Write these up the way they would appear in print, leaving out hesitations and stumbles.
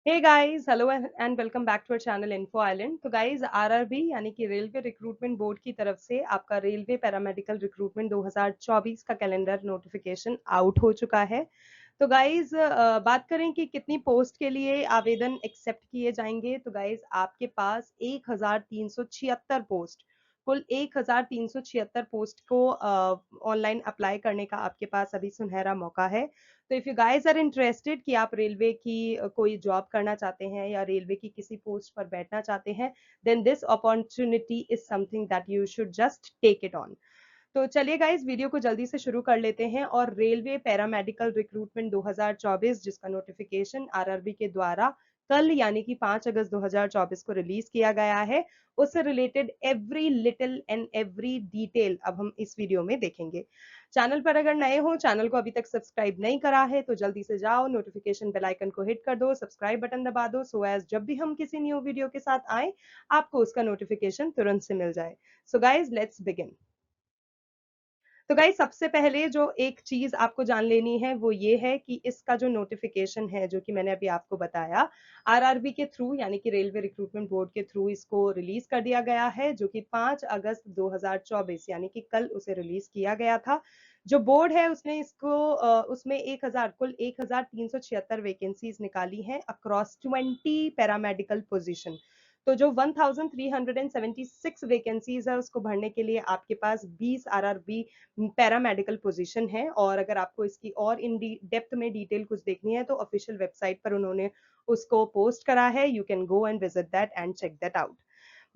Hey guys, hello and welcome back to our channel info island. तो guys, RRB यानी कि railway recruitment board की तरफ से आपका रेलवे पैरामेडिकल रिक्रूटमेंट 2024 का कैलेंडर नोटिफिकेशन आउट हो चुका है। तो गाइस, बात करें कि कितनी पोस्ट के लिए आवेदन एक्सेप्ट किए जाएंगे। तो गाइस, आपके पास 1376 पोस्ट, कुल 1376 पोस्ट को ऑनलाइन अप्लाई करने का आपके पास अभी सुनहरा मौका है। तो if you guys are interested कि आप रेलवे की कोई जॉब करना चाहते हैं या रेलवे की किसी पोस्ट पर बैठना चाहते हैं, then this opportunity is something that you should just take it on. तो चलिए गाइस, वीडियो को जल्दी से शुरू कर लेते हैं। और रेलवे पैरामेडिकल रिक्रूटमेंट 2024 जिसका नोटिफिकेशन आरआरबी के द्वारा कल यानी कि 5 अगस्त 2024 को रिलीज किया गया है, उससे related every little and every detail अब हम इस वीडियो में देखेंगे। चैनल पर अगर नए हो, चैनल को अभी तक सब्सक्राइब नहीं करा है तो जल्दी से जाओ, नोटिफिकेशन बेल आइकन को हिट कर दो, सब्सक्राइब बटन दबा दो, सो एज जब भी हम किसी न्यू वीडियो के साथ आए आपको उसका नोटिफिकेशन तुरंत से मिल जाए। So guys, let's begin. तो गाइस, सबसे पहले जो एक चीज आपको जान लेनी है वो ये है कि इसका जो नोटिफिकेशन है, जो कि मैंने अभी आपको बताया, आरआरबी के थ्रू यानी कि रेलवे रिक्रूटमेंट बोर्ड के थ्रू इसको रिलीज कर दिया गया है, जो कि 5 अगस्त 2024 यानी कि कल उसे रिलीज किया गया था। जो बोर्ड है उसने इसको उसमें 1000 कुल 1376 वैकेंसीज निकाली हैं अक्रॉस 20 पैरामेडिकल पोजीशन। तो जो 1376 वैकेंसीज है उसको भरने के लिए आपके पास 20 आरआरबी पैरामेडिकल पोजीशन है। और अगर आपको इसकी और इन डेप्थ में डिटेल कुछ देखनी है तो ऑफिशियल वेबसाइट पर उन्होंने उसको पोस्ट करा है। You can go and visit that and check that out.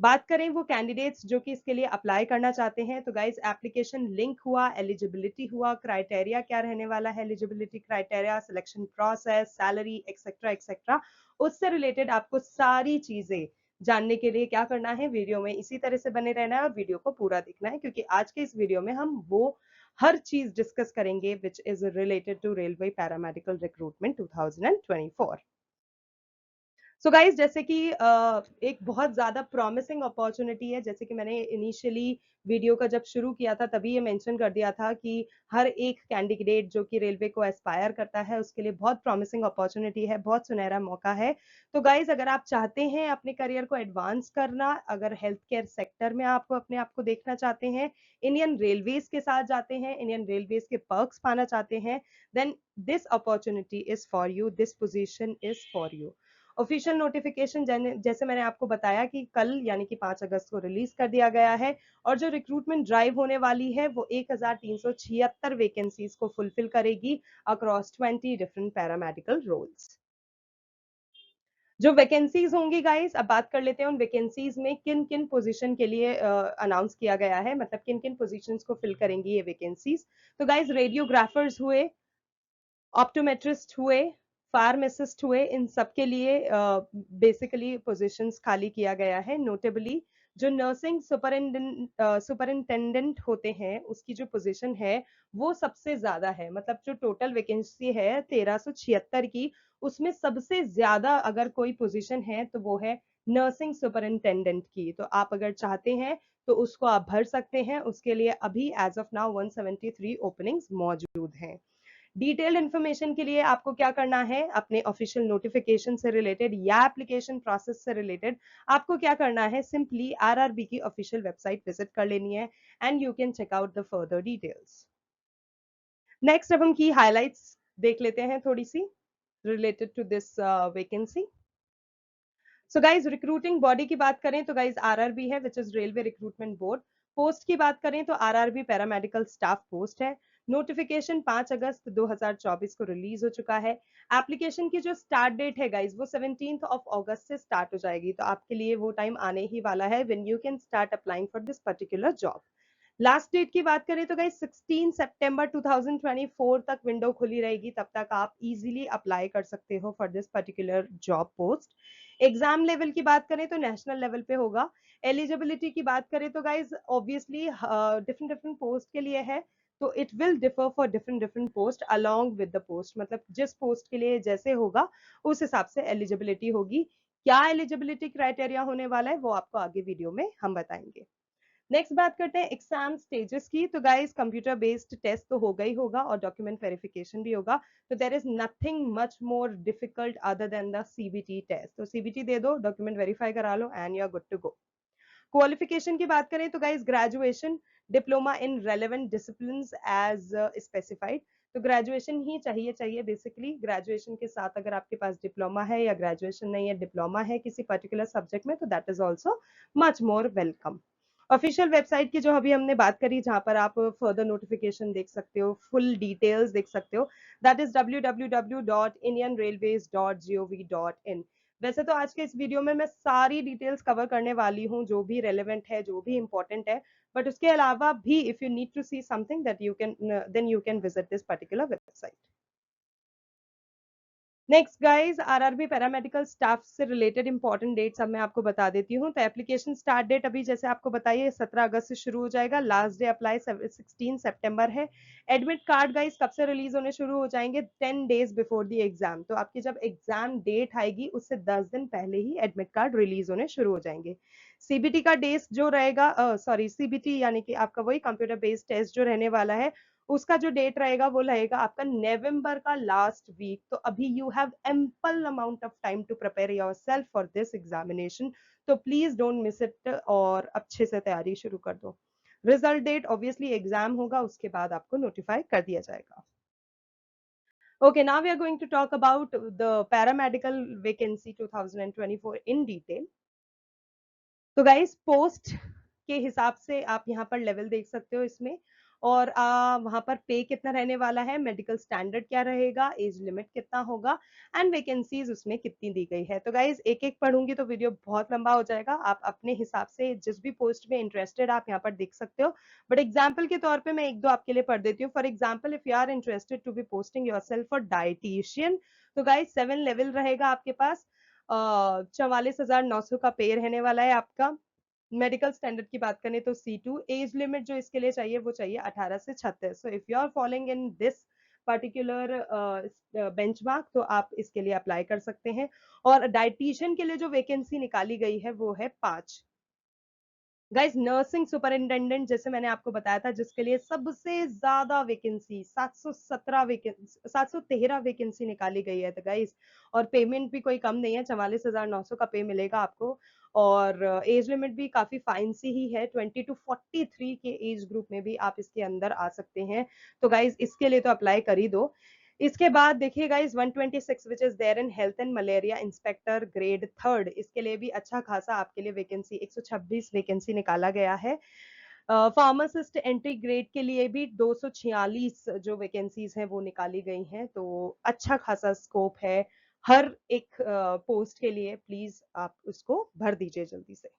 बात करें वो कैंडिडेट्स जो कि इसके लिए अप्लाई करना चाहते हैं, तो गाइज, एप्लीकेशन लिंक हुआ, एलिजिबिलिटी हुआ, क्राइटेरिया क्या रहने वाला है, eligibility criteria, selection process, salary etcetera etcetera, उससे रिलेटेड आपको सारी चीजें जानने के लिए क्या करना है, वीडियो में इसी तरह से बने रहना है और वीडियो को पूरा देखना है, क्योंकि आज के इस वीडियो में हम वो हर चीज डिस्कस करेंगे which is related to railway paramedical recruitment 2024। So guys, जैसे कि एक बहुत ज्यादा प्रॉमिसिंग अपॉर्चुनिटी है, जैसे कि मैंने इनिशियली वीडियो का जब शुरू किया था तभी ये मेंशन कर दिया था कि हर एक कैंडिडेट जो कि रेलवे को एस्पायर करता है उसके लिए बहुत प्रॉमिसिंग अपॉर्चुनिटी है, बहुत सुनहरा मौका है। तो गाइज, अगर आप चाहते हैं अपने करियर को एडवांस करना, अगर हेल्थ केयर सेक्टर में आप अपने आप को देखना चाहते हैं, इंडियन रेलवेज के साथ जाते हैं, इंडियन रेलवेज के पर्क्स पाना चाहते हैं, then this opportunity is for you, this position is for you. Official notification जैसे मैंने आपको बताया कि कल यानी कि 5 अगस्त को रिलीज कर दिया गया है। और जो रिक्रूटमेंट ड्राइव होने वाली है वो 1376 वैकेंसीज को फुलफिल करेगी अक्रॉस 20 डिफरेंट पैरामेडिकल रोल्स। जो वैकेंसीज होंगी गाइस, अब बात कर लेते हैं उन वैकेंसीज में किन किन पोजीशन के लिए अनाउंस किया गया है, मतलब किन किन पोजीशंस को फिल करेंगी ये वैकेंसीज। तो गाइस, रेडियोग्राफर्स हुए, ऑप्टोमेट्रिस्ट हुए, फार्मासिस्ट हुए, इन सब के लिए बेसिकली पोजीशंस खाली किया गया है। नोटेबली जो नर्सिंग सुपरिंटेंडेंट होते हैं उसकी जो पोजीशन है वो सबसे ज्यादा है, मतलब जो टोटल वैकेंसी है 1376 की, उसमें सबसे ज्यादा अगर कोई पोजीशन है तो वो है नर्सिंग सुपरिंटेंडेंट की। तो आप अगर चाहते हैं तो उसको आप भर सकते हैं, उसके लिए अभी एज ऑफ नाउ 173 ओपनिंग्स मौजूद हैं। डिटेल्ड इन्फॉर्मेशन के लिए आपको क्या करना है, अपने ऑफिशियल नोटिफिकेशन से रिलेटेड या एप्लीकेशन प्रोसेस से रिलेटेड आपको क्या करना है, सिंपली आरआरबी की ऑफिशियल वेबसाइट विजिट कर लेनी है and you can check out the further details. Next अब हम की हाइलाइट्स देख लेते हैं थोड़ी सी related to this vacancy. So guys, recruiting body की बात करें तो गाइज आरआरबी है, which is railway recruitment board. Post की बात करें तो आरआरबी पैरामेडिकल स्टाफ पोस्ट है। नोटिफिकेशन 5 अगस्त 2024 को रिलीज हो चुका है। एप्लीकेशन की जो स्टार्ट डेट है गाइज वो 17 ऑफ अगस्त से स्टार्ट हो जाएगी, तो आपके लिए वो टाइम आने ही वाला है when you can start applying for this particular job. Last date की बात करें तो गाइस 16 सितंबर 2024 तक विंडो खुली रहेगी, तब तक आप इजीली अप्लाई कर सकते हो for this particular job post. Exam level की बात करें तो नेशनल लेवल पे होगा। एलिजिबिलिटी की बात करें तो guys obviously different different post के लिए है, तो it will differ for different different post along with the post, मतलब जिस पोस्ट के लिए जैसे होगा उस हिसाब से एलिजिबिलिटी होगी। क्या एलिजिबिलिटी क्राइटेरिया होने वाला है वो आपको आगे वीडियो में हम बताएंगे। नेक्स्ट बात करते हैं एग्जाम स्टेजेस की। तो गाइस कंप्यूटर बेस्ड टेस्ट तो होगा ही होगा और डॉक्यूमेंट वेरिफिकेशन भी होगा। तो there is nothing much more difficult other than the CBT test. तो सीबीटी दे दो, डॉक्यूमेंट वेरीफाई करा लो and you are good to go. Qualification की बात करें तो guys graduation, diploma in relevant discipline as specified. तो ग्रेजुएशन ही चाहिए चाहिए बेसिकली। ग्रेजुएशन के साथ अगर आपके पास डिप्लोमा है या ग्रेजुएशन नहीं है, डिप्लोमा है किसी पर्टिकुलर सब्जेक्ट में, तो that is also much more welcome. Official website की जो अभी हमने बात करी, जहां पर आप फर्दर नोटिफिकेशन देख सकते हो, फुल डिटेल्स देख सकते हो, दैट इज www.indianrailways.gov.in। वैसे तो आज के इस वीडियो में मैं सारी डिटेल्स कवर करने वाली हूँ जो भी रेलेवेंट है, जो भी इंपॉर्टेंट है, बट उसके अलावा भी if you need to see something that you can, then you can visit this particular website. Next guys, RRB paramedical staff से रिलेटेड इंपॉर्टेंट डेट्स अब मैं आपको बता देती हूँ। तो एप्लीकेशन स्टार्ट डेट अभी जैसे आपको बताइए 17 अगस्त से शुरू हो जाएगा। लास्ट डे अप्लाई 16 सितंबर है। एडमिट कार्ड गाइज कब से रिलीज होने शुरू हो जाएंगे? 10 डेज बिफोर द एग्जाम। तो आपकी जब एग्जाम डेट आएगी उससे 10 दिन पहले ही एडमिट कार्ड रिलीज होने शुरू हो जाएंगे। सीबीटी का डेट जो रहेगा, सॉरी सीबीटी यानी कि आपका वही कंप्यूटर बेस्ड टेस्ट जो रहने वाला है, उसका जो डेट रहेगा वो रहेगा आपका नवंबर का लास्ट वीक। तो अभी you have ample amount of time to prepare yourself for this examination. तो प्लीज डोंट मिस इट और अच्छे से तैयारी शुरू कर दो। रिजल्ट डेट ऑब्वियसली एग्जाम होगा, उसके बाद आपको नोटिफाई कर दिया जाएगा। Okay, now we are going to talk about the paramedical vacancy 2024 in detail. तो गाइस पोस्ट के हिसाब से आप यहाँ पर लेवल देख सकते हो इसमें, और वहां पर पे कितना रहने वाला है, मेडिकल स्टैंडर्ड क्या रहेगा, एज लिमिट कितना होगा, एंड वैकेंसीज उसमें कितनी दी गई है। तो गाइस एक एक पढ़ूंगी तो वीडियो बहुत लंबा हो जाएगा। आप अपने हिसाब से जिस भी पोस्ट में इंटरेस्टेड आप यहाँ पर देख सकते हो, बट एग्जाम्पल के तौर पर मैं एक दो आपके लिए पढ़ देती हूँ। For example, if you are interested to be posting yourself for dietitian, तो गाइस 7 लेवल रहेगा आपके पास। 44,900 का पे रहने वाला है आपका। मेडिकल स्टैंडर्ड की बात करें तो C2। एज लिमिट जो इसके लिए चाहिए वो चाहिए 18 से 36। So if you are following in this particular benchmark तो आप इसके लिए अप्लाई कर सकते हैं। और डाइटिशियन के लिए जो वैकेंसी निकाली गई है वो है 5। गाइस नर्सिंग सुपरिंटेंडेंट जैसे मैंने आपको बताया था, जिसके लिए सबसे ज्यादा वैकेंसी 713 वैकेंसी निकाली गई है। तो गाइस और पेमेंट भी कोई कम नहीं है, 44,900 का पे मिलेगा आपको। और एज लिमिट भी काफी फाइन सी ही है, 20 to 43 के एज ग्रुप में भी आप इसके अंदर आ सकते हैं। तो गाइस इसके लिए तो अप्लाई कर ही दो। इसके बाद देखिए guys 126 which is there in health and malaria inspector grade 3, इसके लिए भी अच्छा खासा आपके लिए वैकेंसी 126 वैकेंसी निकाला गया है। फार्मासिस्ट एंट्री ग्रेड के लिए भी 246 जो वैकेंसीज हैं वो निकाली गई हैं। तो अच्छा खासा स्कोप है हर एक पोस्ट के लिए। प्लीज आप उसको भर दीजिए जल्दी से।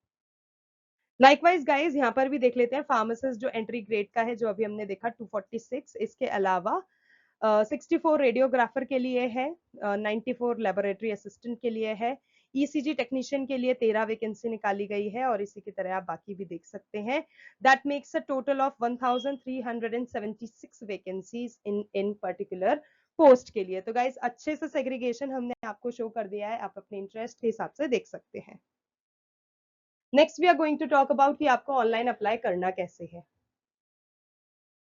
लाइकवाइज गाइज यहाँ पर भी देख लेते हैं फार्मासिस्ट जो एंट्री ग्रेड का है, जो अभी हमने देखा 246। इसके अलावा 64 रेडियोग्राफर के लिए है, 94 लेबोरेटरी असिस्टेंट के लिए है, ईसीजी टेक्नीशियन के लिए 13 वैकेंसी निकाली गई है, और इसी की तरह आप बाकी भी देख सकते हैं। That makes a total of 1376 vacancies in particular post के लिए। तो गाइज अच्छे से सेग्रीगेशन हमने आपको शो कर दिया है, आप अपने इंटरेस्ट के हिसाब से देख सकते हैं। Next we are going to talk about कि आपको ऑनलाइन अप्लाई करना कैसे है।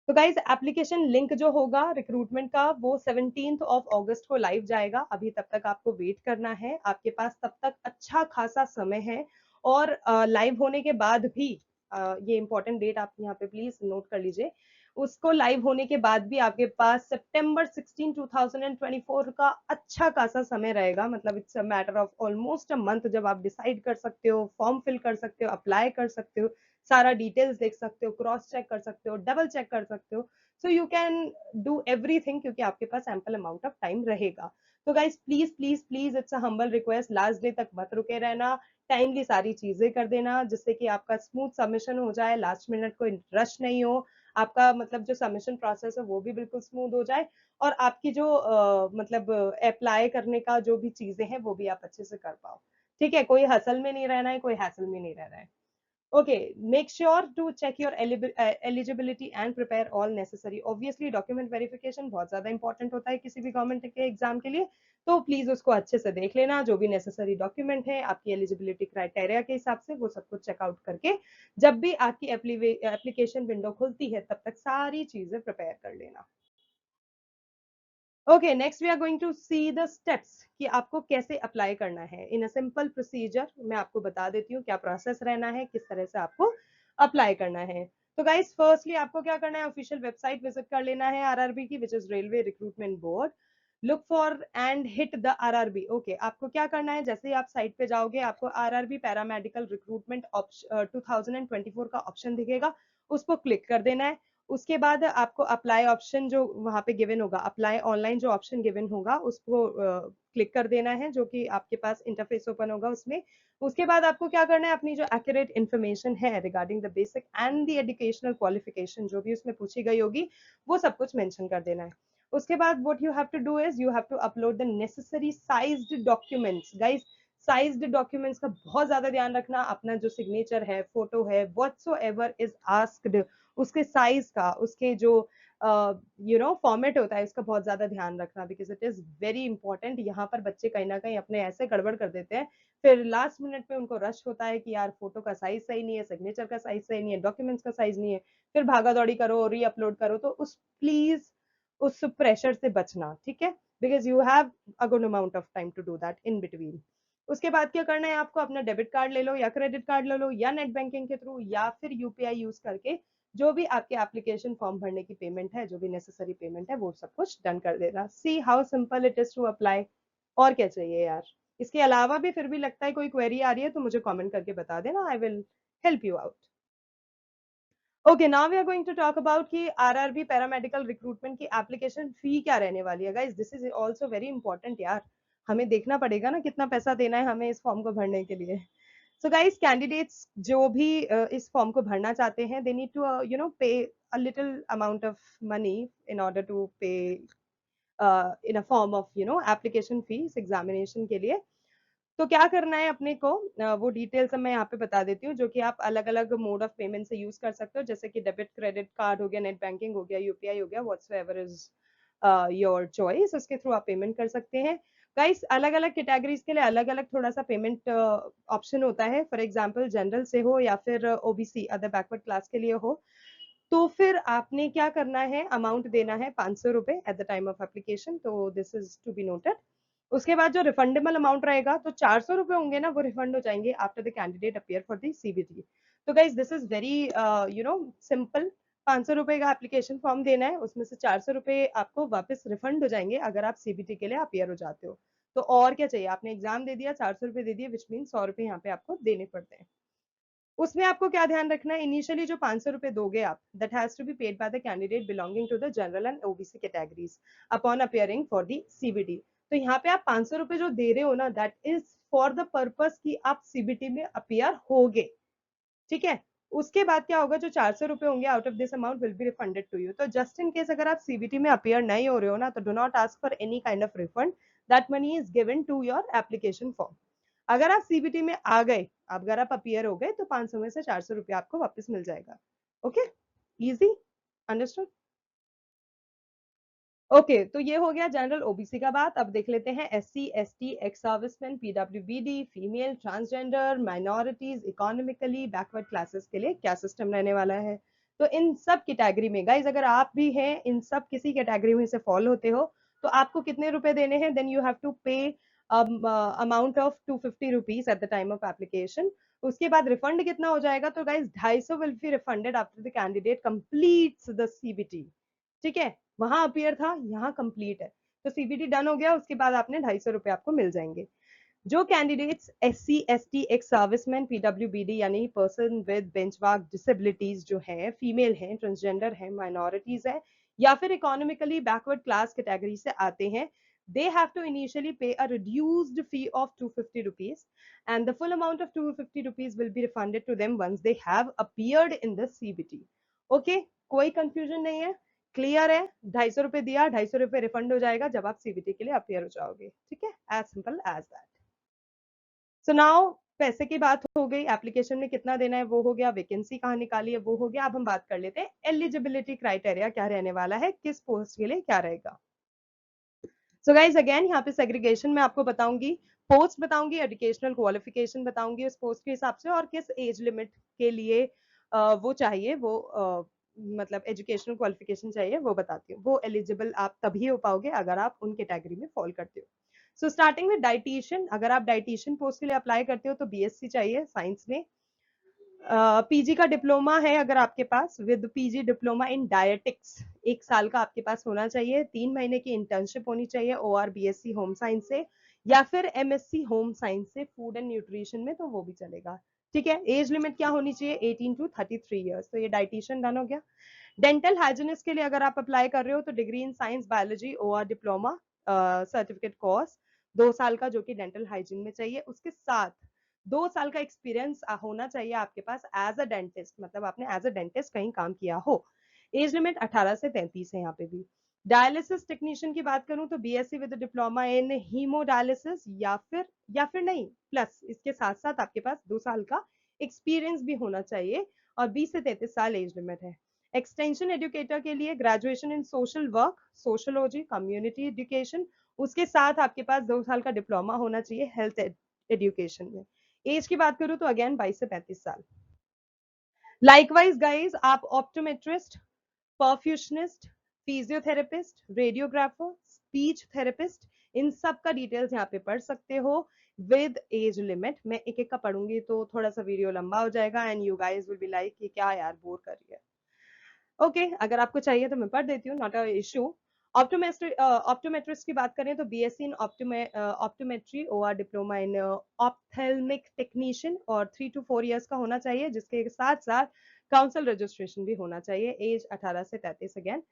तो गाइज एप्लीकेशन लिंक जो होगा रिक्रूटमेंट का वो 17 ऑफ अगस्त को लाइव जाएगा। अभी तब तक आपको वेट करना है, आपके पास तब तक अच्छा खासा समय है। और लाइव होने के बाद भी ये इंपॉर्टेंट डेट आप यहाँ पे प्लीज नोट कर लीजिए, उसको लाइव होने के बाद भी आपके पास सितंबर 16 2024 का अच्छा खासा समय रहेगा। मतलब it's a matter of almost a month, जब आप डिसाइड कर सकते हो, फॉर्म फिल कर सकते हो, अप्लाई कर सकते हो, सारा डिटेल्स देख सकते हो, क्रॉस चेक कर सकते हो, डबल चेक कर सकते हो। So you can do everything क्योंकि आपके पास एम्पल अमाउंट ऑफ टाइम रहेगा। तो guys please please please it's a humble request, last day तक मत रुके रहना, टाइमली सारी चीजें कर देना जिससे कि आपका स्मूथ सबमिशन हो जाए, लास्ट मिनट कोई रश नहीं हो, आपका मतलब जो सबमिशन प्रोसेस है वो भी बिल्कुल स्मूथ हो जाए, और आपकी जो मतलब अप्लाई करने का जो भी चीजें हैं वो भी आप अच्छे से कर पाओ। ठीक है, कोई हसल में नहीं रहना है, कोई हैसल में नहीं रहना है। Okay, make sure to check your eligibility and prepare all necessary. Obviously, document verification बहुत ज्यादा इंपॉर्टेंट होता है किसी भी गवर्नमेंट के एग्जाम के लिए। तो प्लीज उसको अच्छे से देख लेना, जो भी नेसेसरी डॉक्यूमेंट है आपकी एलिजिबिलिटी क्राइटेरिया के हिसाब से वो सब कुछ चेकआउट करके जब भी आपकी एप्लीकेशन विंडो खुलती है तब तक सारी चीजें प्रिपेयर कर लेना। Okay, next we are going to see the steps कि आपको कैसे अप्लाई करना है इन अ सिंपल प्रोसीजर। मैं आपको बता देती हूँ क्या प्रोसेस रहना है, किस तरह से आपको अप्लाई करना है। तो गाइस फर्स्टली आपको क्या करना है, ऑफिशियल वेबसाइट विजिट कर लेना है आरआरबी की, विच is railway recruitment board. Look for and hit the RRB. Okay, आपको क्या करना है, जैसे ही आप साइट पे जाओगे आपको आरआरबी पैरामेडिकल रिक्रूटमेंट 2024 का ऑप्शन दिखेगा, उस पर क्लिक कर देना है। उसके बाद आपको अप्लाई ऑप्शन जो वहां पे गिवन होगा, अप्लाई ऑनलाइन जो ऑप्शन गिवन होगा उसको क्लिक कर देना है, जो कि आपके पास इंटरफेस ओपन होगा उसमें। उसके बाद आपको क्या करना है, अपनी जो एक्यूरेट इन्फॉर्मेशन है regarding the basic and the educational qualification जो भी उसमें पूछी गई होगी वो सब कुछ मेंशन कर देना है। उसके बाद what you have to do is you have to upload the necessary sized documents. Guys sized documents का बहुत ज्यादा ध्यान रखना, अपना जो सिग्नेचर है, फोटो है, व्हाटसोएवर इज आस्क्ड, उसके साइज का, उसके जो फॉर्मेट होता है उसका बहुत ज्यादा ध्यान रखना, because it is very important. यहाँ पर बच्चे कहीं ना कहीं अपने ऐसे गड़बड़ कर देते हैं, फिर लास्ट मिनट पे उनको रश होता है कि यार फोटो का साइज सही नहीं है, सिग्नेचर का साइज सही नहीं है, डॉक्यूमेंट्स का साइज नहीं है, फिर भागा दौड़ी करो, री अपलोड करो। तो उस प्लीज उस प्रेशर से बचना, ठीक है, because you have a good amount of time to do that in between. उसके बाद क्या करना है, आपको अपना डेबिट कार्ड ले लो या क्रेडिट कार्ड ले लो, या नेट बैंकिंग के थ्रू या फिर यूपीआई यूज करके जो भी आपके एप्लीकेशन फॉर्म भरने की पेमेंट है, जो भी नेसेसरी पेमेंट है, वो सब कुछ डन कर देना। See how simple it is to apply. और क्या चाहिए यार, इसके अलावा भी फिर भी लगता है कोई क्वेरी आ रही है तो मुझे कमेंट करके बता देना, I will help you out. Okay, now we are going to talk about कि आरआरबी पैरामेडिकल रिक्रूटमेंट की एप्लीकेशन फी क्या रहने वाली है। Guys this is also very important यार, हमें देखना पड़ेगा ना कितना पैसा देना है हमें इस फॉर्म को भरने के लिए। सो गाइस कैंडिडेट्स जो भी इस फॉर्म को भरना चाहते हैं, दे need to pay a little amount of money in order to pay in a form of application fees examination के लिए। तो क्या करना है अपने को, वो डिटेल्स मैं यहाँ पे बता देती हूँ, जो कि आप अलग अलग मोड ऑफ पेमेंट से यूज कर सकते हो, जैसे कि डेबिट क्रेडिट कार्ड हो गया, नेट बैंकिंग हो गया, यूपीआई हो गया, व्हाट्सएवर इज योर चॉइस, उसके थ्रू आप पेमेंट कर सकते हैं। गाइस अलग अलग कैटेगरीज के लिए अलग अलग थोड़ा सा पेमेंट ऑप्शन होता है। फॉर एग्जाम्पल जनरल से हो या फिर ओबीसी अदर बैकवर्ड क्लास के लिए हो, तो फिर आपने क्या करना है, अमाउंट देना है 500 रुपए at the time of application, तो this is to be noted. उसके बाद जो रिफंडेबल अमाउंट रहेगा, तो 400 रुपए होंगे ना, वो रिफंड हो जाएंगे after the candidate appear for the CBT. तो guys this is very simple. 500 रुपए का एप्लीकेशन फॉर्म देना है, उसमें से 400 रुपए आपको वापस रिफंड हो जाएंगे अगर आप सीबीटी के लिए अपियर हो जाते हो। तो और क्या चाहिए, आपने एग्जाम दे दिया, 400 रुपए दे दिए, विच मीन 100 रुपए यहाँ पे आपको देने पड़ते हैं। उसमें आपको क्या ध्यान रखना है, इनिशियली जो 500 रुपए दोगे आप, that has to be paid by the candidate belonging to the general and OBC categories upon appearing for the CBT. तो यहाँ पे आप 500 रुपए जो दे रहे हो ना, that is for the purpose कि आप सीबीटी में अपियर होगे, ठीक है। उसके बाद क्या होगा, जो 400 रुपए होंगे out of this amount will be refunded to you. तो जस्ट इन केस अगर आप सीबीटी में अपियर नहीं हो रहे हो ना, तो do not ask for any kind of refund, that money is given to your application form. अगर आप सीबीटी में आ गए, अगर आप अपियर हो गए, तो 500 में से 400 रुपया आपको वापस मिल जाएगा। Okay, easy, understood. ओके तो ये हो गया जनरल ओबीसी का बात। अब देख लेते हैं SC ST ex serviceman PWBD female transgender minorities economically backward classes के लिए क्या सिस्टम रहने वाला है। तो इन सब कैटेगरी में गाइज अगर आप भी हैं, इन सब किसी कैटेगरी में से फॉल होते हो, तो आपको कितने रुपए देने हैं, देन यू हैव टू पे amount of 250 rupees eight the time of application. उसके बाद रिफंड कितना हो जाएगा, तो guys 250 will be refunded after the candidate completes the CBT, ठीक है। वहां अपियर था, यहाँ कंप्लीट है, तो सीबीटी डन हो गया, उसके बाद आपने 250 रुपए आपको मिल जाएंगे। जो candidates SC ST ex serviceman PWBD यानी पर्सन विद बेंचमार्क डिसेबिलिटीज जो है, फीमेल है, ट्रांसजेंडर है, माइनॉरिटीज है, या फिर इकोनॉमिकली बैकवर्ड क्लास कैटेगरी से आते हैं, they have to initially pay a reduced fee of 250 rupees and the full amount of 250 rupees will be refunded to them once they have appeared in the CBT. Okay, कोई confusion नहीं है, clear है। 250 रुपए दिया, 250 रुपए refund हो जाएगा जब आप सीबीटी के लिए अपियर हो जाओगे, ठीक है, as simple as that. So now पैसे की बात हो गई, एप्लीकेशन में कितना देना है वो हो गया, वैकेंसी कहाँ निकाली है वो हो गया। अब हम बात कर लेते हैं एलिजिबिलिटी क्राइटेरिया क्या रहने वाला है, किस पोस्ट के लिए क्या रहेगा। सो गाइज अगेन यहाँ पे सेग्रीगेशन में आपको बताऊंगी, पोस्ट बताऊंगी, एजुकेशनल क्वालिफिकेशन बताऊंगी उस पोस्ट के हिसाब से, और किस एज लिमिट के लिए वो चाहिए, वो मतलब एजुकेशनल क्वालिफिकेशन चाहिए वो बताती हूँ। वो एलिजिबल आप तभी हो पाओगे अगर आप उन कैटेगरी में फॉल करते हो। सो स्टार्टिंग में डाइटिशियन, अगर आप डाइटिशियन पोस्ट के लिए अप्लाई करते हो तो बीएससी चाहिए साइंस में। पीजी का डिप्लोमा है अगर आपके पास, with PG diploma in dietetics 1 साल का आपके पास होना चाहिए। 3 महीने की इंटर्नशिप होनी चाहिए ओआर बीएससी होम साइंस से, या फिर एमएससी होम साइंस से फूड एंड न्यूट्रिशन में, तो वो भी चलेगा। ठीक है, एज लिमिट क्या होनी चाहिए, 18 to 33 ईयर्स। तो ये डाइटिशियन डन हो गया। डेंटल हाइजीनिस्ट के लिए अगर आप अप्लाई कर रहे हो तो degree in science biology OR diploma certificate course 2 साल का, जो कि डेंटल हाइजीन में चाहिए। उसके साथ 2 साल का एक्सपीरियंस होना चाहिए आपके पास एज अ डेंटिस्ट, मतलब आपने एज अ डेंटिस्ट कहीं काम किया हो। एज लिमिट 18 से 33 है यहाँ पे भी। डायलिसिस टेक्नीशियन की बात करूं तो BSc with diploma in haemodialysis, या फिर नहीं, प्लस इसके साथ साथ आपके पास 2 साल का एक्सपीरियंस भी होना चाहिए, और 20 से 33 साल एज लिमिट है। एक्सटेंशन एजुकेटर के लिए graduation in social work, sociology, community education, उसके साथ आपके पास 2 साल का डिप्लोमा होना चाहिए हेल्थ एजुकेशन में। एज की बात करूं तो अगेन 22 से 35 साल। लाइकवाइज गाइज आप optometrist, perfusionist, physiotherapist, radiographer, speech therapist, इन सब का डिटेल्स यहाँ पे पढ़ सकते हो विद एज लिमिट। मैं एक एक का पढ़ूंगी तो थोड़ा सा वीडियो लंबा हो जाएगा and you guys will be like कि क्या यार बोर कर रही है। ओके अगर आपको चाहिए तो मैं पढ़ देती हूँ, नॉट अ इशू। ऑप्टोमेट्रिस्ट की बात करें तो BSc in optometry OR diploma in ophthalmic technician, और 3 to 4 ईयर्स का होना चाहिए, जिसके साथ साथ काउंसिल रजिस्ट्रेशन भी होना चाहिए। एज 18 से 33 अगेन।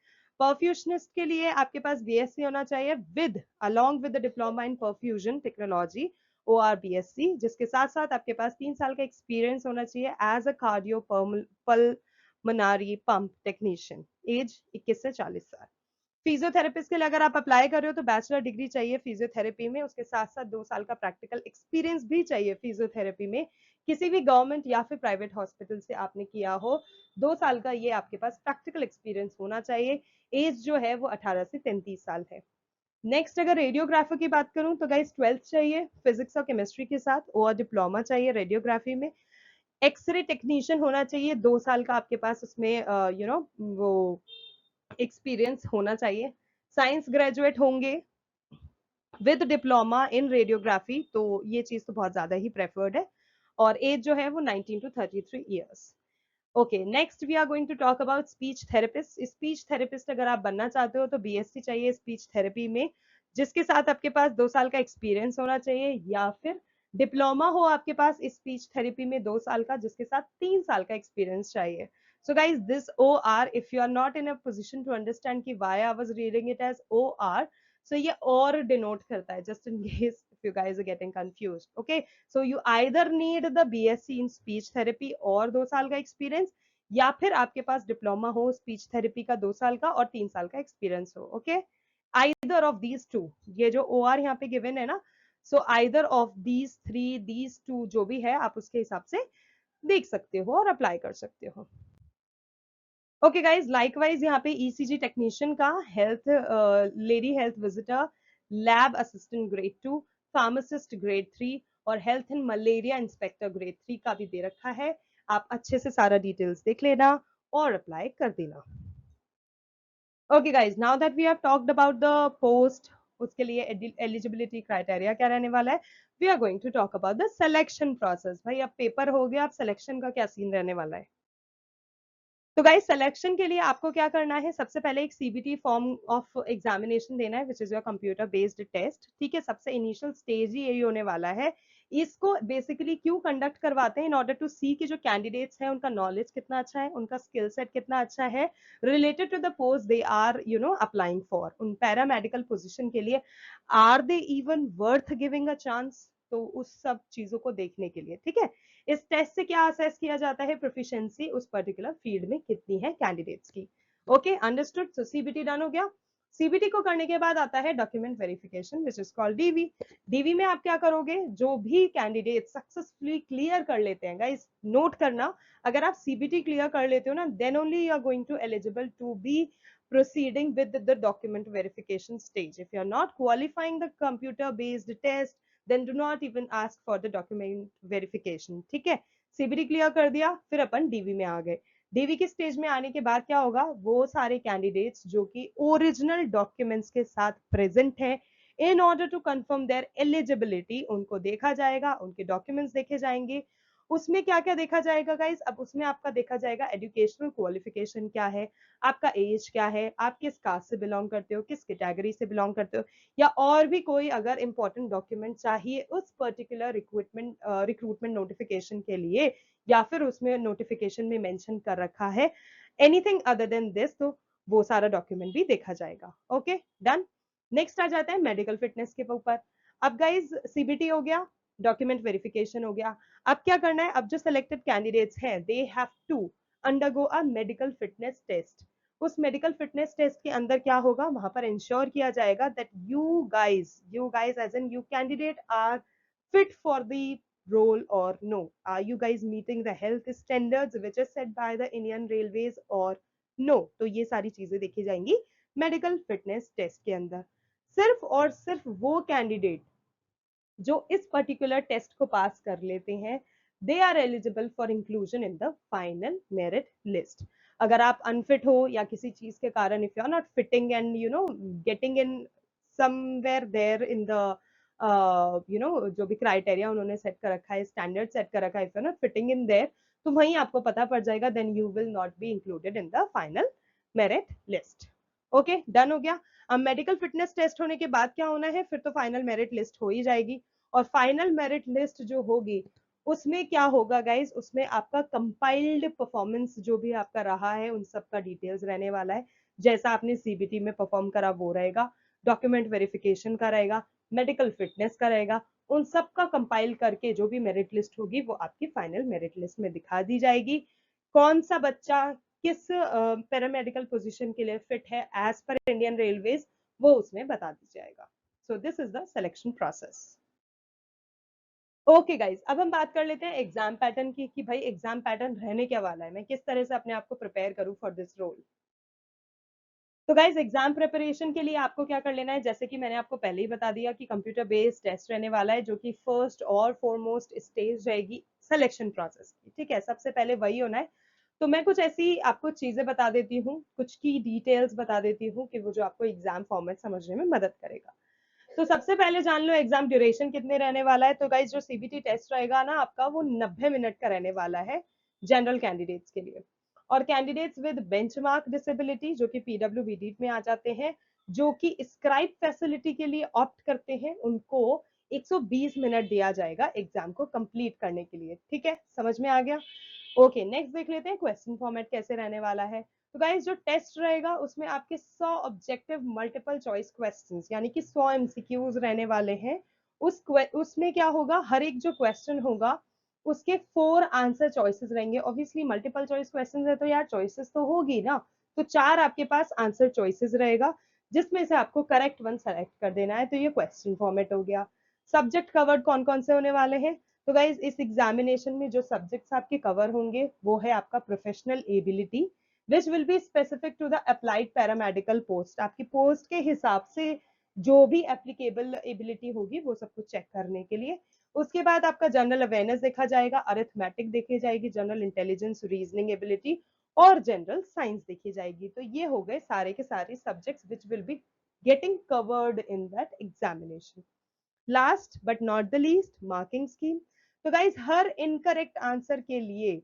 परफ्यूशनिस्ट के लिए आपके पास बीएससी होना चाहिए with along with diploma in perfusion technology OR BSc, जिसके साथ साथ आपके पास 3 साल का एक्सपीरियंस होना चाहिए एज अ कार्डियो मनारी पंप टेक्नीशियन, एज 21 से 40 साल। फिजियोथेरेपिस्ट के लिए अगर आप अप्लाई कर रहे हो तो बैचलर डिग्री चाहिए फिजियोथेरेपी में, उसके साथ साथ 2 साल का प्रैक्टिकल एक्सपीरियंस भी चाहिए फिजियोथेरेपी में, किसी भी गवर्नमेंट या फिर प्राइवेट हॉस्पिटल से आपने किया हो। 2 साल का ये आपके पास प्रैक्टिकल एक्सपीरियंस होना चाहिए। एज जो है वो 18 से 33 साल है। नेक्स्ट अगर रेडियोग्राफर की बात करूं तो गाइस 12th चाहिए फिजिक्स और केमिस्ट्री के साथ, और डिप्लोमा चाहिए रेडियोग्राफी में। एक्सरे टेक्नीशियन होना चाहिए, 2 साल का आपके पास उसमें वो एक्सपीरियंस होना चाहिए। साइंस ग्रेजुएट होंगे विद डिप्लोमा इन रेडियोग्राफी, तो ये चीज तो बहुत ज्यादा ही प्रेफर्ड है। और एज जो है वो 19 to 33 years. Okay next we are going to talk about speech therapist. Speech therapist अगर आप बनना चाहते हो तो बीएससी चाहिए स्पीच थेरेपी में, जिसके साथ आपके पास 2 साल का एक्सपीरियंस होना चाहिए, या फिर डिप्लोमा हो आपके पास स्पीच थेरेपी में 2 साल का, जिसके साथ 3 साल का एक्सपीरियंस चाहिए। So guys, this OR, if you are not in a position to understand कि why I was reading it as OR, so ये और denote करता है, just in case if you guys are getting confused. Okay, so you either need the BSc in speech therapy और 2 साल का experience, या फिर आपके पास डिप्लोमा हो स्पीच थेरेपी का 2 साल का और 3 साल का एक्सपीरियंस हो। Okay, either of these two, ये जो OR यहाँ पे गिवन है ना, so either of these three, these two जो भी है आप उसके हिसाब से देख सकते हो और अप्लाई कर सकते हो। ओके गाइज, लाइकवाइज यहाँ पे ईसीजी टेक्नीशियन का, health lady health visitor, lab assistant grade 2, pharmacist grade 3, और health and malaria inspector grade 3 का भी दे रखा है। आप अच्छे से सारा डिटेल्स देख लेना और अप्लाई कर देना। Okay guys, now that we have talked about the post, उसके लिए एलिजिबिलिटी क्राइटेरिया क्या रहने वाला है, we are going to talk about the selection process. भाई अब पेपर हो गया, अब सिलेक्शन का क्या सीन रहने वाला है। तो गाइस सिलेक्शन के लिए आपको क्या करना है, सबसे पहले एक सीबीटी फॉर्म ऑफ एग्जामिनेशन देना है, which is your computer based test. ठीक है, सबसे इनिशियल स्टेज ही यही होने वाला है। इसको बेसिकली क्यों कंडक्ट करवाते हैं, इन ऑर्डर टू सी कि जो कैंडिडेट्स हैं उनका नॉलेज कितना अच्छा है, उनका स्किल सेट कितना अच्छा है related to the post they are applying for. उन पैरामेडिकल पोजिशन के लिए are they even worth giving a chance, तो उस सब चीजों को देखने के लिए। ठीक है, इस टेस्ट से क्या असेस किया जाता है, प्रोफिशिएंसी उस पर्टिकुलर फील्ड में कितनी है कैंडिडेट्स की। Okay understood, so CBT done हो गया। सीबीटी को करने के बाद आता है document verification which is called DV. DV में आप क्या करोगे, जो भी कैंडिडेट सक्सेसफुली क्लियर कर लेते हैं, गाइस नोट करना, अगर आप सीबीटी क्लियर कर लेते हो ना, then only you are going to eligible to be proceeding with the document verification stage. If you are not qualifying the computer based test, then do not even ask for the document verification. ठीक है, CBT clear कर दिया, फिर अपन DV में आ गए। DV के stage में आने के बाद क्या होगा, वो सारे कैंडिडेट्स जो कि ओरिजिनल डॉक्यूमेंट्स के साथ प्रेजेंट है, in order to confirm their eligibility, उनको देखा जाएगा, उनके डॉक्यूमेंट्स देखे जाएंगे। उसमें क्या क्या देखा जाएगा गाइस, अब उसमें आपका देखा जाएगा एजुकेशनल क्वालिफिकेशन क्या है, आपका एज क्या है, आप किस कास्ट से बिलोंग करते हो, किस कैटेगरी से बिलोंग करते हो, या और भी कोई अगर इंपॉर्टेंट डॉक्यूमेंट चाहिए उस पर्टिकुलर रिक्रूटमेंट नोटिफिकेशन के लिए, या फिर उसमें नोटिफिकेशन में मेंशन कर रखा है एनीथिंग अदर देन दिस, तो वो सारा डॉक्यूमेंट भी देखा जाएगा। Okay done. नेक्स्ट आ जाता है मेडिकल फिटनेस के ऊपर। अब गाइज सीबीटी हो गया, डॉक्यूमेंट वेरिफिकेशन हो गया, अब क्या करना है, अब जो सिलेक्टेड कैंडिडेट्स हैं they have to undergo a medical fitness test. उस मेडिकल फिटनेस टेस्ट के अंदर क्या होगा, वहां पर इंश्योर किया जाएगा that you guys as in you candidate are fit for the role or no, are you guys meeting the health standards which is set by the Indian Railways or no। तो ये सारी चीजें देखी जाएंगी medical fitness test के अंदर। सिर्फ और सिर्फ वो कैंडिडेट जो इस पर्टिकुलर टेस्ट को पास कर लेते हैं, they are eligible for inclusion in the final merit list. अगर आप अनफिट हो या किसी चीज के कारण, if you are not fitting and getting in somewhere there in the जो भी क्राइटेरिया उन्होंने सेट कर रखा है, स्टैंडर्ड सेट कर रखा है, if you are not fitting in there, तो वहीं आपको पता पड़ जाएगा, then you will not be included in the final merit list. Okay done हो गया। अब मेडिकल फिटनेस टेस्ट होने के बाद क्या होना है, फिर तो फाइनल मेरिट लिस्ट हो ही जाएगी, और फाइनल मेरिट लिस्ट जो होगी उसमें क्या होगा गाइज, उसमें आपका कंपाइल्ड परफॉर्मेंस जो भी आपका रहा है उन सब का डिटेल्स रहने वाला है। जैसा आपने सीबीटी में परफॉर्म करा वो रहेगा, डॉक्यूमेंट वेरिफिकेशन का रहेगा, मेडिकल फिटनेस का रहेगा, उन सब का कंपाइल करके जो भी मेरिट लिस्ट होगी वो आपकी फाइनल मेरिट लिस्ट में दिखा दी जाएगी। कौन सा बच्चा किस पैरामेडिकल पोजीशन के लिए फिट है एज पर इंडियन रेलवेज, वो उसमें बता दी जाएगा। So this is the selection process. Okay guys, अब हम बात कर लेते हैं एग्जाम पैटर्न की, कि भाई एग्जाम पैटर्न रहने क्या वाला है, मैं किस तरह से अपने आप को प्रिपेयर करूं फॉर दिस रोल। तो गाइज एग्जाम प्रिपरेशन के लिए आपको क्या कर लेना है, जैसे कि मैंने आपको पहले ही बता दिया कि कंप्यूटर बेस्ड टेस्ट रहने वाला है, जो कि फर्स्ट और फॉरमोस्ट स्टेज रहेगी सिलेक्शन प्रोसेस की। ठीक है, सबसे पहले वही होना है। तो मैं कुछ ऐसी आपको चीजें बता देती हूँ, कुछ की डिटेल्स बता देती हूँ कि वो जो आपको एग्जाम फॉर्मेट समझने में मदद करेगा। तो सबसे पहले जान लो एग्जाम ड्यूरेशन कितने रहने वाला है। तो गाइज जो सीबीटी टेस्ट रहेगा ना आपका, वो 90 मिनट का रहने वाला है जनरल कैंडिडेट्स के लिए। और कैंडिडेट्स विद बेंचमार्क डिसेबिलिटी जो कि पीडब्ल्यूबीडी में आ जाते हैं, जो कि स्क्राइब फैसिलिटी के लिए ऑप्ट करते हैं, उनको 120 मिनट दिया जाएगा एग्जाम को कंप्लीट करने के लिए। ठीक है, समझ में आ गया। ओके नेक्स्ट देख लेते हैं क्वेश्चन फॉर्मेट कैसे रहने वाला है। तो गाइस जो टेस्ट रहेगा उसमें आपके 100 ऑब्जेक्टिव मल्टीपल चॉइस क्वेश्चंस यानी कि 100 एमसीक्यूज रहने वाले हैं। उसमें क्या होगा, हर एक जो क्वेश्चन होगा उसके 4 आंसर चॉइसेस रहेंगे। ऑब्वियसली मल्टीपल चॉइस क्वेश्चन है तो यार चॉइसेस तो होगी ना, तो 4 आपके पास आंसर चॉइसेस रहेगा जिसमें से आपको करेक्ट वन सेलेक्ट कर देना है। तो ये क्वेश्चन फॉर्मेट हो गया। सब्जेक्ट कवर्ड कौन कौन से होने वाले हैं, तो गाइज इस एग्जामिनेशन में जो सब्जेक्ट्स आपके कवर होंगे वो है आपका professional ability which will be specific to the applied paramedical post. आपकी पोस्ट के हिसाब से जो भी एप्लीकेबल एबिलिटी होगी वो सब कुछ चेक करने के लिए। उसके बाद आपका जनरल अवेयरनेस देखा जाएगा, अरिथमेटिक देखी जाएगी, जनरल इंटेलिजेंस, रीजनिंग एबिलिटी और जनरल साइंस देखी जाएगी। तो ये हो गए सारे के सारे subjects which will be getting covered in that examination. Last but not the least, marking scheme. तो गाइज हर इनकरेक्ट आंसर के लिए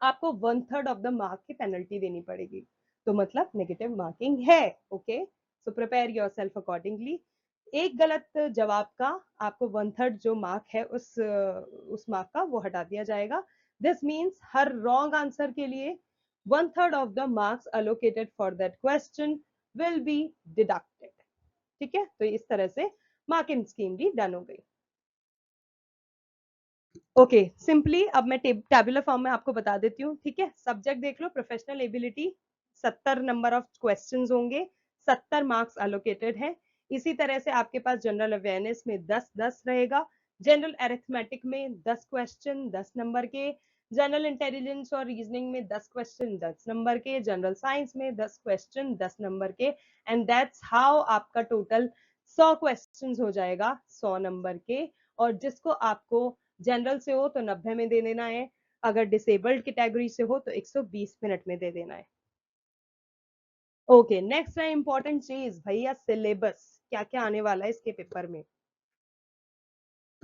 आपको 1/3 ऑफ द मार्क की पेनल्टी देनी पड़ेगी, तो मतलब नेगेटिव मार्किंग है। Okay, so prepare yourself accordingly. एक गलत जवाब का आपको 1/3 जो मार्क है उस मार्क का वो हटा दिया जाएगा। This means her wrong answer के लिए 1/3 of the marks allocated for that question will be deducted. ठीक है, तो इस तरह से मार्किंग स्कीम भी डन हो गई। ओके सिंपली अब मैं टेबुलर फॉर्म में आपको बता देती हूँ। ठीक है, सब्जेक्ट देख लो, professional ability 70 number of questions होंगे, 70 मार्क्स अलोकेटेड है। इसी तरह से आपके पास जनरल अवेयरनेस में 10-10 रहेगा, जनरल अरिथमेटिक में 10 क्वेश्चन 10 नंबर के, जनरल इंटेलिजेंस और रीजनिंग में 10 क्वेश्चन 10 नंबर के, जनरल साइंस में 10 क्वेश्चन 10 नंबर के, एंड दैट्स हाउ आपका टोटल 100 क्वेश्चन हो जाएगा 100 नंबर के। और जिसको आपको जनरल से हो तो 90 में दे देना है, अगर डिसेबल्ड कैटेगरी से हो तो 120 मिनट में दे देना है। ओके, नेक्स्ट है इंपॉर्टेंट चीज भैया, सिलेबस क्या क्या आने वाला है इसके पेपर में।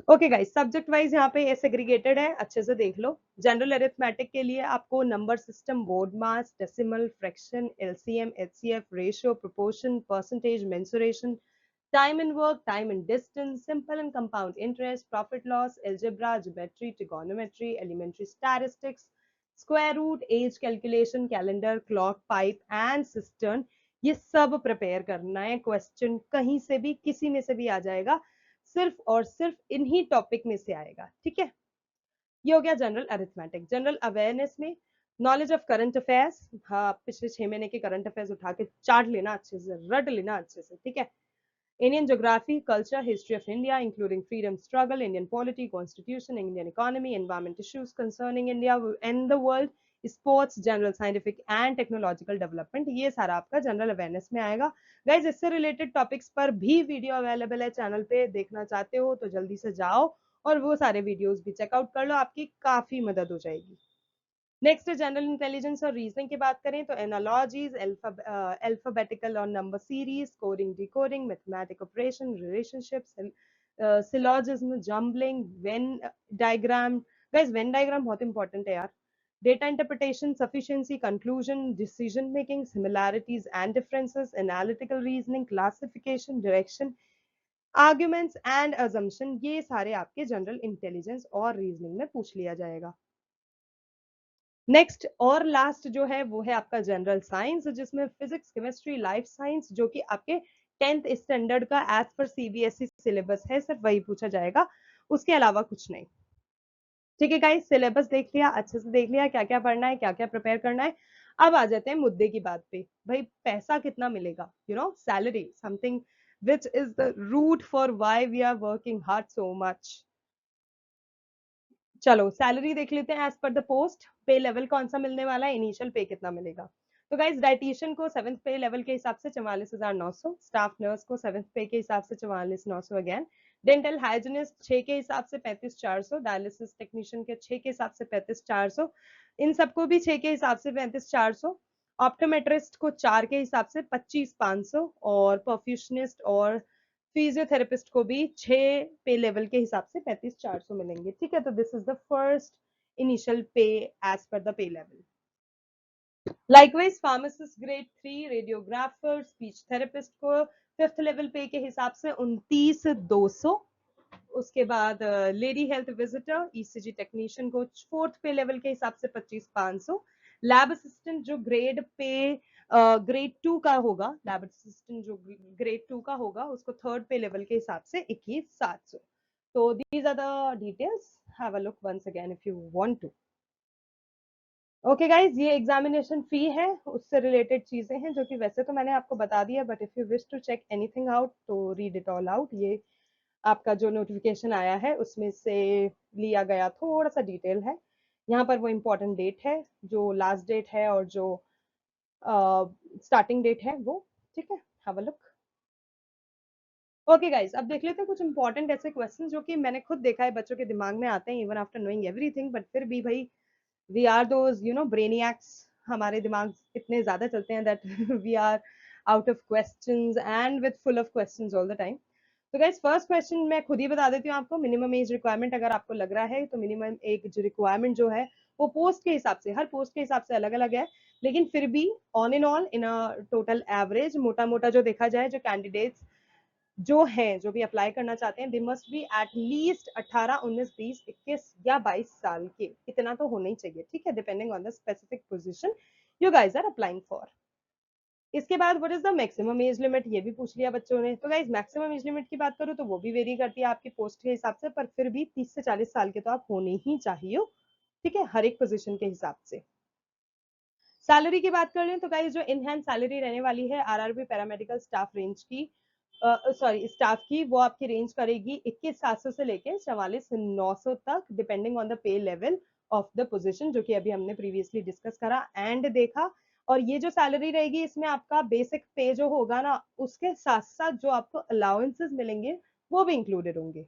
ओके गाइस, सब्जेक्ट वाइज यहाँ पे सेग्रीगेटेड है, अच्छे से देख लो। जनरल अरिथमेटिक के लिए आपको number system, board mass, decimal, fraction, LCM, HCF, ratio, proportion, percentage, mensuration, time and work, time and distance, simple and compound interest, profit loss, algebra, geometry, trigonometry, elementary statistics, square root, age calculation, calendar, clock, pipe and cistern, ये सब prepare करना है। Question कहीं से भी किसी में से भी आ जाएगा, सिर्फ और सिर्फ इन्हीं टॉपिक में से आएगा, ठीक है। ये हो गया जनरल अरिथमेटिक। जनरल अवेयरनेस में नॉलेज ऑफ करंट अफेयर्स, हाँ पिछले 6 महीने के करंट अफेयर्स उठा के चाट लेना, अच्छे से रट लेना अच्छे से, ठीक है। Indian geography, culture, history of India, including freedom struggle, Indian polity, constitution, Indian economy, environment issues concerning India and the world, sports, general scientific and technological development, ये सारा आपका जनरल अवेयरनेस में आएगा। गाइज इससे रिलेटेड टॉपिक्स पर भी video available है channel पे, देखना चाहते हो तो जल्दी से जाओ और वो सारे वीडियोस भी चेकआउट कर लो, आपकी काफी मदद हो जाएगी। नेक्स्ट जनरल इंटेलिजेंस और रीजनिंग की बात करें तो एनालॉजीज, अल्फाबेटिकल और number series, coding decoding, mathematic operation, relationships, syllogism, jumbling, Venn diagram. Guys Venn diagram बहुत इंपॉर्टेंट है यार। Data interpretation, sufficiency, conclusion, decision making, similarities and differences, analytical reasoning, classification, direction, arguments and assumption, ये सारे आपके general intelligence और reasoning में पूछ लिया जाएगा। नेक्स्ट और लास्ट जो है वो है आपका जनरल साइंस, जिसमें फिजिक्स, केमिस्ट्री, लाइफ साइंस, जो कि आपके 10th स्टैंडर्ड का एज पर सीबीएसई सिलेबस है, सिर्फ वही पूछा जाएगा, उसके अलावा कुछ नहीं। ठीक है गाइस, सिलेबस देख लिया, अच्छे से देख लिया क्या क्या पढ़ना है, क्या क्या प्रिपेयर करना है। अब आ जाते हैं मुद्दे की बात पे। भाई पैसा कितना मिलेगा, you know salary, something which is the root for why we are working hard so much. चलो सैलरी देख लेते हैं एज पर द पोस्ट। पे लेवल कौन सा मिलने वाला है, इनिशियल पे कितना मिलेगा। तो गाइज डाइटिशियन को 7th पे लेवल के हिसाब से 44,900, स्टाफ नर्स को 7th पे के हिसाब से 44,900 अगेन, डेंटल हाइजीनिस्ट 6 के हिसाब से 35,400, डायलिसिस टेक्नीशियन के 6 के हिसाब से 35,400, इन सबको भी 6 के हिसाब से 35,400, ऑप्टोमेट्रिस्ट को 4 के हिसाब से 25,500, और परफ्यूशनिस्ट और फिजियोथेरेपिस्ट को भी 6 पे लेवल के हिसाब से 35,400 मिलेंगे, ठीक है। तो this is the first initial pay as per the pay level. Likewise pharmacist grade 3, radiographer, speech therapist को 5th लेवल पे के हिसाब से 29,200। उसके बाद lady health visitor, ECG technician को 4th पे लेवल के हिसाब से 25,500। लैब असिस्टेंट जो ग्रेड 2 का होगा, लैब असिस्टेंट जो ग्रेड 2 का होगा उसको 3rd पे लेवल के हिसाब से 21,700। तो these are the details, have a look once again if you want to. Okay guys, ये एग्जामिनेशन फी है, उससे रिलेटेड चीजें हैं जो कि वैसे तो मैंने आपको बता दिया, but if you wish to check anything out तो रीड इट ऑल आउट। ये आपका जो नोटिफिकेशन आया है उसमें से लिया गया थोड़ा सा डिटेल है। यहाँ पर वो इम्पोर्टेंट डेट है, जो लास्ट डेट है और जो स्टार्टिंग डेट है वो, ठीक है। Have a look. Okay guys, अब देख लेते हैं कुछ इंपॉर्टेंट ऐसे क्वेश्चन जो कि मैंने खुद देखा है बच्चों के दिमाग में आते हैं even after knowing everything, but फिर भी भाई we are those you know brainiacs, हमारे दिमाग इतने ज्यादा चलते हैं that we are out of questions and with full of questions all the time. तो गाइस फर्स्ट क्वेश्चन मैं खुद ही बता देती हूँ आपको, मिनिमम एज रिक्वायरमेंट अगर आपको लग रहा है तो मिनिमम एक जो रिक्वायरमेंट जो है वो पोस्ट के हिसाब से, हर पोस्ट के हिसाब से अलग अलग है, लेकिन फिर भी on and all in a total average मोटा मोटा जो देखा जाए, जो कैंडिडेट्स जो हैं जो भी अप्लाई करना चाहते हैं, they must be at least 18, 19, 20, 21 या 22 साल के, इतना तो होना ही चाहिए, ठीक है, depending on the specific position you guys are applying for. इसके बाद what is the maximum age limit, ये भी पूछ लिया बच्चों ने। तो गाइस मैक्सिमम एज लिमिट की बात करूँ तो वो भी वेरी करती है आपकी पोस्ट के हिसाब से, पर फिर भी 30 से 40 साल के तो आप होने ही चाहिए, ठीक है, हर एक पोजीशन के हिसाब से। सैलरी की बात कर लें तो गाइस जो इनहैंड सैलरी रहने वाली है आरआरबी पैरामेडिकल स्टाफ रेंज की, सॉरी स्टाफ की, वो आपकी रेंज करेगी 21,700 से लेकर 44,900 तक, depending on the pay level of the position, जो कि अभी हमने प्रीवियसली डिस्कस करा एंड देखा। और ये जो सैलरी रहेगी इसमें आपका बेसिक पे जो होगा ना, उसके साथ साथ जो आपको अलाउंसेस मिलेंगे वो भी इंक्लूडेड होंगे।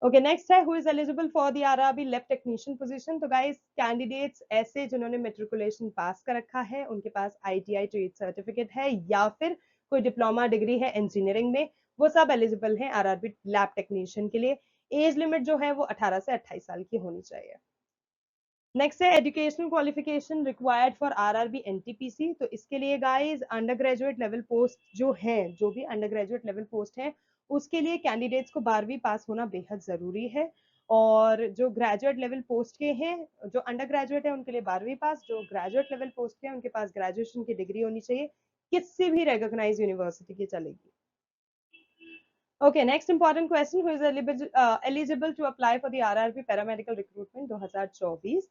ओके, नेक्स्ट है who is eligible for the RRB lab technician position. तो गाइस, कैंडिडेट्स ऐसे जिन्होंने मेट्रिकुलेशन पास कर रखा है, उनके पास आईटीआई ट्रेड सर्टिफिकेट है या फिर कोई डिप्लोमा डिग्री है इंजीनियरिंग में, वो सब एलिजिबल हैं आरआरबी लैब टेक्नीशियन के लिए। एज लिमिट जो है वो 18 से 28 साल की होनी चाहिए। नेक्स्ट है educational qualification required for RRB NTPC. तो इसके लिए guys under graduate level post जो है, जो भी अंडर ग्रेजुएट लेवल पोस्ट है, उसके लिए कैंडिडेट्स को 12वीं पास होना बेहद जरूरी है। और जो ग्रेजुएट लेवल पोस्ट के हैं, जो अंडर ग्रेजुएट है उनके लिए 12वीं पास, जो ग्रेजुएट लेवल पोस्ट के हैं उनके पास ग्रेजुएशन की डिग्री होनी चाहिए, किसी भी रिकॉग्नाइज यूनिवर्सिटी की चलेगी। Okay, next important question, who is eligible to apply for the RRB paramedical recruitment 2024?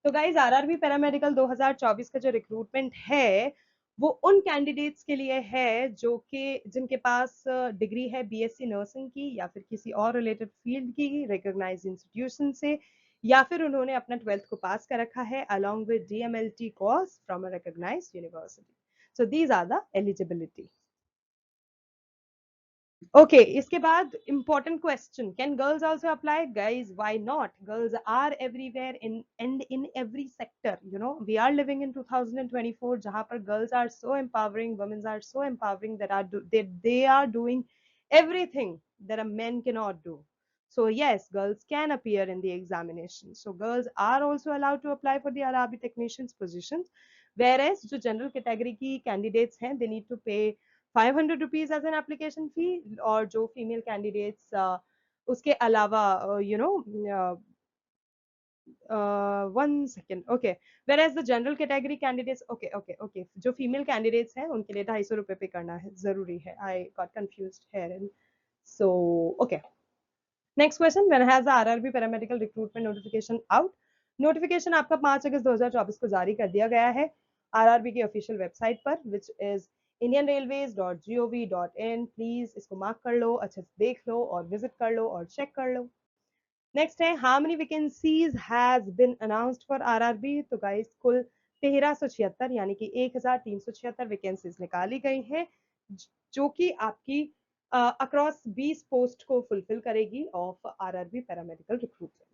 तो गाइज आरआरबी पैरामेडिकल 2024 का जो रिक्रूटमेंट है वो उन कैंडिडेट्स के लिए है जो कि जिनके पास डिग्री है बीएससी नर्सिंग की या फिर किसी और रिलेटेड फील्ड की रिकॉग्नाइज्ड इंस्टीट्यूशन से, या फिर उन्होंने अपना 12th को पास कर रखा है along with DMLT course from a recognized university. So these are the eligibility. Okay, इसके बाद important question, can girls also apply? Guys, why not? Girls are everywhere in and in every sector. You know, we are living in 2024 जहां पर girls are so empowering, women are so empowering, they are doing everything that a man cannot do. So yes, girls can appear in the examination. So girls are also allowed to apply for the RRB technicians positions, whereas जो general category की candidates हैं, they need to pay 500 rupees as an application fee, और जो female candidates उसके अलावा you know 1 second, okay, whereas the general category candidates, okay okay okay, जो female candidates हैं उनके लिए 250 रुपए पे करना है, जरूरी है। I got confused here, so okay. Next question, when has the RRB paramedical recruitment notification out? Notification आपका 5 अगस्त 2024 को जारी कर दिया गया है आरआरबी की ऑफिशियल वेबसाइट पर, विच इज indianrailways.gov.in। प्लीज इसको मार्क कर लो, अच्छे से देख लो और विजिट कर लो और चेक कर लो। नेक्स्ट है, how many vacancies has been announced for RRB? तो गाइस, कुल 1376 यानी कि 1376 वैकेंसीज निकाली गई हैं, जो कि आपकी अक्रॉस 20 पोस्ट को फुलफिल करेगी of RRB paramedical recruitment.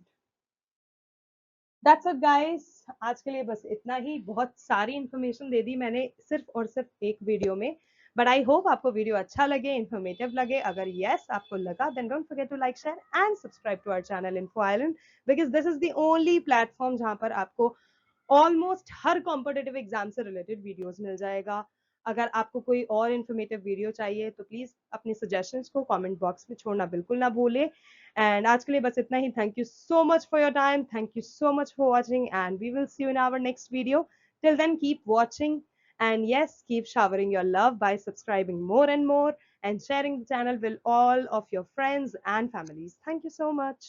That's it guys, आज के लिए बस इतना ही। बहुत सारी इंफॉर्मेशन दे दी मैंने सिर्फ और सिर्फ एक वीडियो में, बट आई होप आपको वीडियो अच्छा लगे, इन्फॉर्मेटिव लगे। अगर यस आपको लगा, then don't forget to like, share and subscribe to our channel info island, because this is the only platform जहां पर आपको ऑलमोस्ट हर कॉम्पिटेटिव एग्जाम से रिलेटेड वीडियोस मिल जाएगा। अगर आपको कोई और इन्फॉर्मेटिव वीडियो चाहिए तो प्लीज अपने सजेशंस को कमेंट बॉक्स में छोड़ना बिल्कुल ना भूले। एंड आज के लिए बस इतना ही। Thank you so much for your time, thank you so much for watching, and we will see you in our next video. Till then keep watching, and yes, keep showering your love by subscribing more and more and sharing the channel with all of your friends and families. Thank you so much.